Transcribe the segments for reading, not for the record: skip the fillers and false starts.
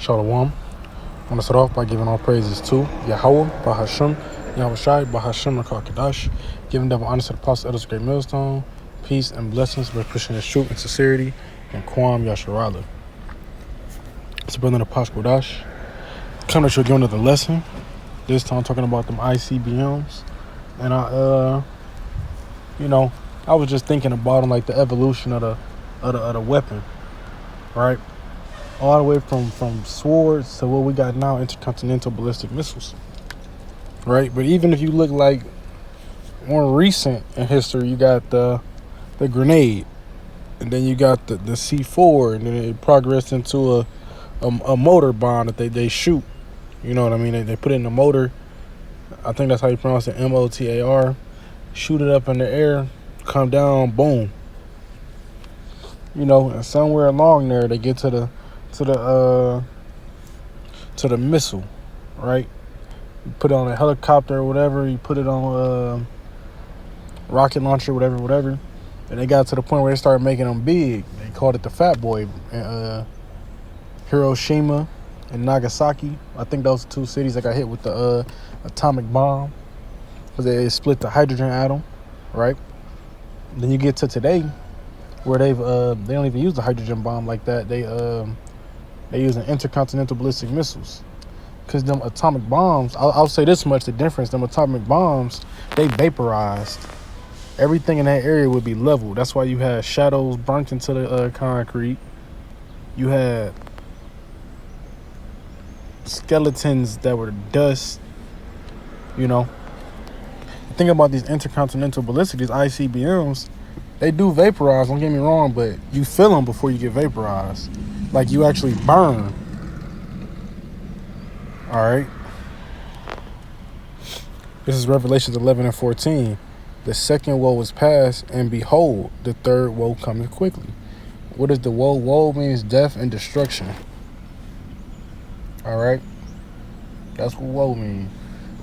Shalom. I want to start off by giving all praises to Yahweh, Bahashem, Yahweh Shai, Bahashem, and Kadash, giving double honor to the Apostle Elders Great Millstone, peace and blessings by pushing his truth and sincerity, and Kwam Yasharala. It's a brother of Apostle Dash. Coming to you again with another lesson. This time talking about them icbms. And I was just thinking about them, like the evolution of the weapon, right? All the way from swords to what we got now, intercontinental ballistic missiles, right? But even if you look like more recent in history, you got the grenade, and then you got the C4, and then it progressed into a motor bomb that they shoot. You know what I mean? They put it in the motor. I think that's how you pronounce it, MOTAR. Shoot it up in the air, come down, boom. You know, and somewhere along there they get to the missile, right? You put it on a helicopter or whatever. You put it on a rocket launcher, whatever. And they got to the point where they started making them big. They called it the Fat Boy. Hiroshima and Nagasaki. I think those are two cities that got hit with the atomic bomb because they split the hydrogen atom, right? Then you get to today, where they don't even use the hydrogen bomb like that. They using intercontinental ballistic missiles, because them atomic bombs, I'll say this much, the difference, them atomic bombs, they vaporized. Everything in that area would be leveled. That's why you had shadows burnt into the concrete. You had skeletons that were dust, you know. Think about these intercontinental ballistic, these ICBMs, they do vaporize, don't get me wrong, but you feel them before you get vaporized. Like you actually burn. All right. This is Revelations 11 and 14. The second woe is past, and behold, the third woe cometh quickly. What is the woe? Woe means death and destruction. All right. That's what woe means.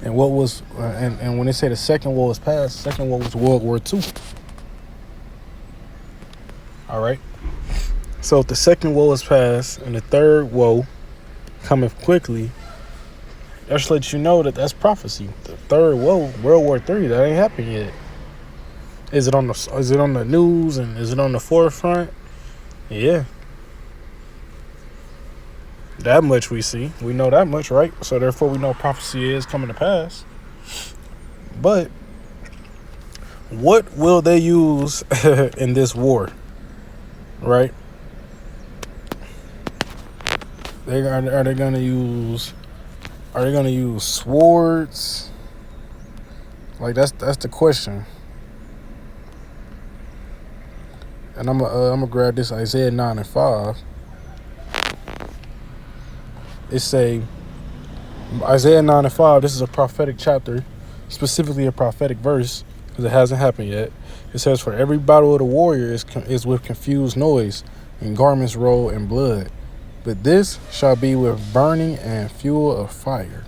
And what was, and when they say the second woe is past, the second woe was World War II. All right. So if the second woe is past and the third woe cometh quickly, that should let you know that that's prophecy. The third woe, World War III, that ain't happened yet. Is it on the news and is it on the forefront? Yeah. That much we see. We know that much, right? So therefore we know prophecy is coming to pass. But what will they use in this war? Right? Are they gonna use swords? Like that's the question. And I'm gonna grab this Isaiah 9 and 5. It say Isaiah 9 and 5. This is a prophetic chapter, specifically a prophetic verse, because it hasn't happened yet. It says, "For every battle of the warrior is with confused noise, and garments roll in blood. But this shall be with burning and fuel of fire."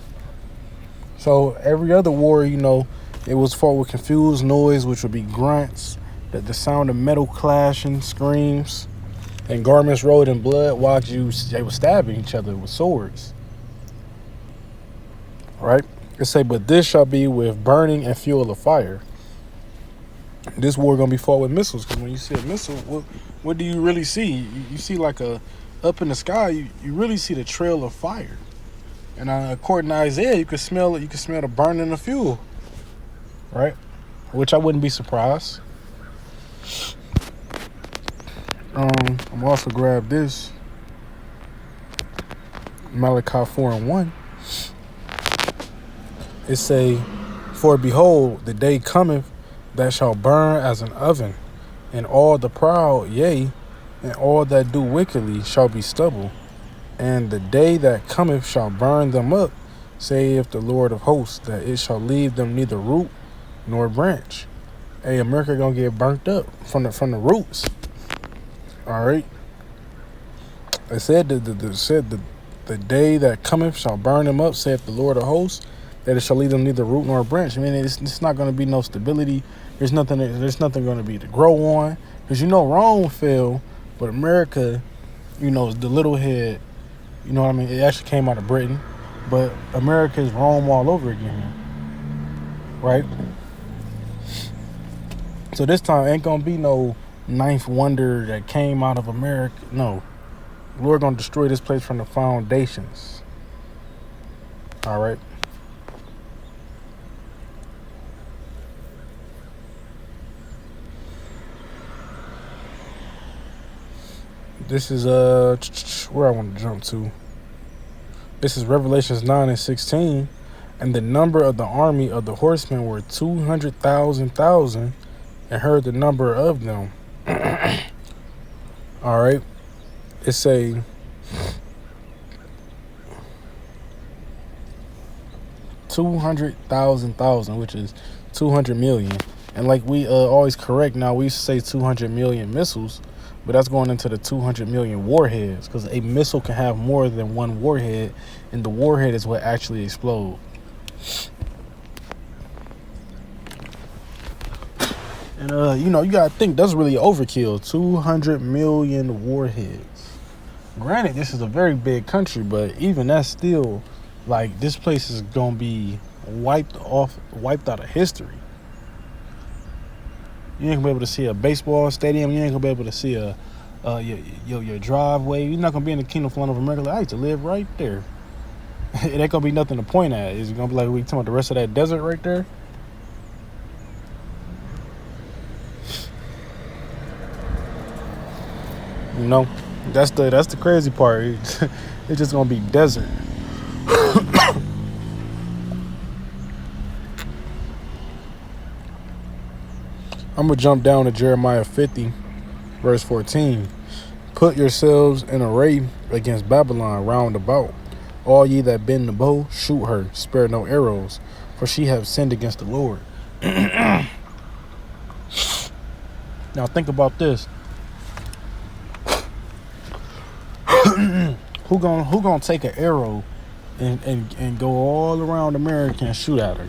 So every other war, you know, it was fought with confused noise, which would be grunts, the sound of metal clashing, screams, and garments rolled in blood while they were stabbing each other with swords. Right? It say, "But this shall be with burning and fuel of fire." This war gonna be fought with missiles, because when you see a missile, what do you really see? You see like up in the sky, you really see the trail of fire. And according to Isaiah, you can smell it. You can smell the burning of fuel, right? Which I wouldn't be surprised. I'm also grab this Malachi 4 and 1. It say, "For behold, the day cometh that shall burn as an oven, and all the proud, yea, and all that do wickedly shall be stubble. And the day that cometh shall burn them up, saith the Lord of hosts, that it shall leave them neither root nor branch." Hey, America gonna get burnt up from the roots. All right. It said the day that cometh shall burn them up, saith the Lord of hosts, that it shall leave them neither root nor branch. I mean, it's not going to be no stability. There's nothing going to be to grow on, because Rome fell, but America, the little head You know what I mean? It actually came out of Britain, but America is Rome all over again, right? So this time ain't gonna be no ninth wonder that came out of America. No, Lord gonna destroy this place from the foundations. All right. This is where I want to jump to. This is Revelations 9:16, and the number of the army of the horsemen were 200,000, and heard the number of them. All right, it's a 200,000, which is 200 million. And like we always correct now, we say 200 million missiles, but that's going into the 200 million warheads, because a missile can have more than one warhead, and the warhead is what actually explodes. And you gotta think that's really overkill. 200 million warheads. Granted, this is a very big country, but even that's still, like, this place is gonna be wiped out of history. You ain't gonna be able to see a baseball stadium. You ain't gonna be able to see your driveway. You're not gonna be in the Kingdom of America. Like, I used to live right there. It ain't gonna be nothing to point at. It's gonna be like we talking about the rest of that desert right there. You know, that's the crazy part. It's just gonna be desert. I'm gonna jump down to Jeremiah 50, verse 14. Put yourselves in array against Babylon round about. All ye that bend the bow, shoot her, spare no arrows, for she have sinned against the Lord. Now think about this. Who gonna take an arrow and go all around America and shoot at her?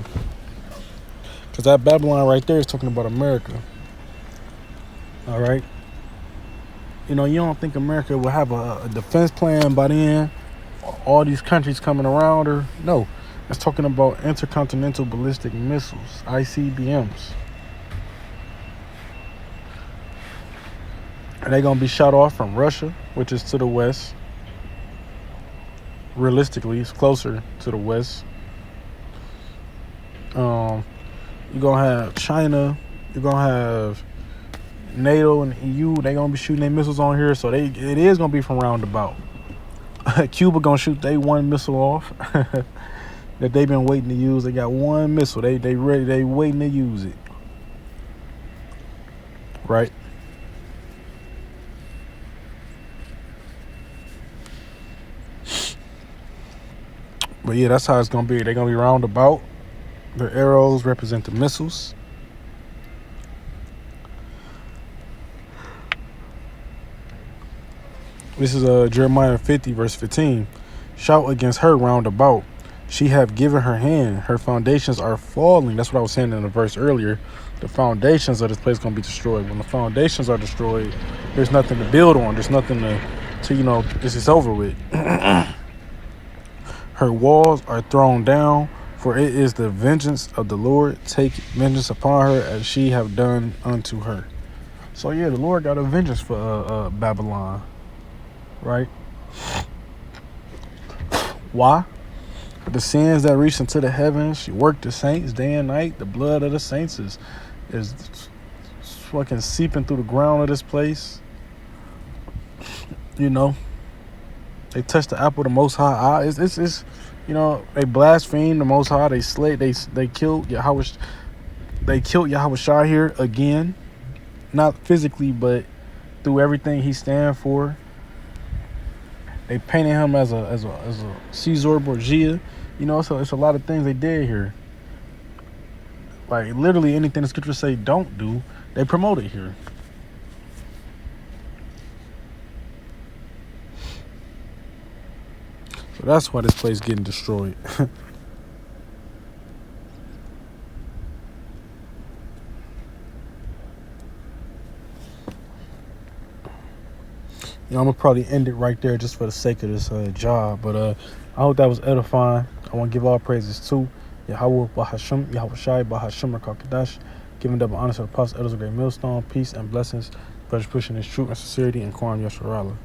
Because that Babylon right there is talking about America. All right. You don't think America will have a defense plan by then? All these countries coming around her? No. It's talking about intercontinental ballistic missiles, ICBMs. And they're going to be shot off from Russia, which is to the west. Realistically, it's closer to the west. You're going to have China. You're going to have NATO and EU. They're going to be shooting their missiles on here. So it is going to be from roundabout. Cuba going to shoot they one missile off that they've been waiting to use. They got one missile. They ready. They waiting to use it. Right? But yeah, that's how it's going to be. They're going to be roundabout. The arrows represent the missiles. This is Jeremiah 50, verse 15. Shout against her round about. She have given her hand. Her foundations are falling. That's what I was saying in the verse earlier. The foundations of this place going to be destroyed. When the foundations are destroyed, there's nothing to build on. There's nothing to this is over with. Her walls are thrown down, for it is the vengeance of the Lord. Take vengeance upon her as she have done unto her. So yeah, the Lord got a vengeance for Babylon. Right? Why? The sins that reach into the heavens. She worked the saints day and night. The blood of the saints is fucking seeping through the ground of this place. They touched the apple of the Most High eye. It's they blasphemed the Most High. They slayed. They killed Yahweh. They killed Yahweh Shai here again, not physically, but through everything he stands for. They painted him as a Caesar Borgia. So it's a lot of things they did here. Like literally anything the scriptures say don't do, they promote it here. So that's why this place is getting destroyed. I'm gonna probably end it right there just for the sake of this job. But I hope that was edifying. I want to give all praises to Yahweh, Bahasham, Yahweh Shai, Bahasham, Rakakadash, giving double honor to the Apostle, elders of Great Millstone, peace and blessings, brothers pushing his truth and sincerity, and Quran Yasharala.